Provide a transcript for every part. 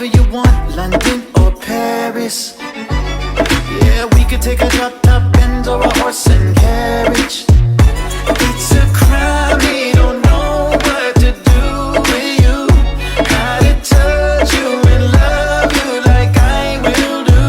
wherever you want, London or Paris. Yeah, we could take a drop-top Benz or a horse and carriage. It's a crime, we don't know what to do with you. How to touch you and love you like I will do.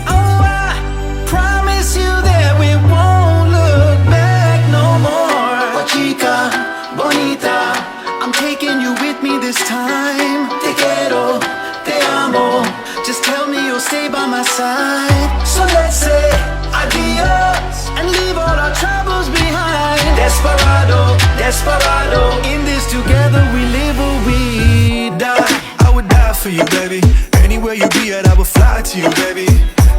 Oh, I promise you that we won't look back no more. Oh, chica, bonita, I'm taking you with me this time. Te quiero, te amo. Just tell me you'll stay by my side. So let's say adios and leave all our troubles behind. Desperado, desperado. In this together we live or we die. I would die for you, baby. Anywhere you be at, I would fly to you, baby.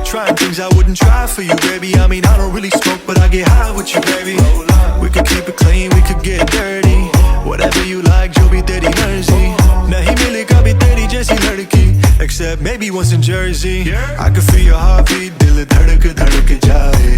Trying things I wouldn't try for you, baby. I mean, I don't really smoke, but I get high with you, baby. We could keep it clean, we could get dirty. Whatever you like, जो भी तेरी मर्जी. नहीं मिले कभी तेरी जैसी लड़की, except maybe once in Jersey. I can feel your heartbeat, दिल धड़क धड़क जाए.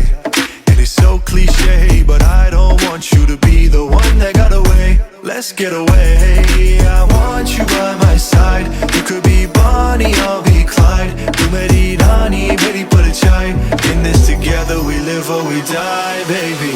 And it's so cliche, but I don't want you to be the one that got away. Let's get away. I want you by my side. You could be Bonnie, I'll be Clyde. Tu meri rani, meri parchai. In this together we live or we die, baby.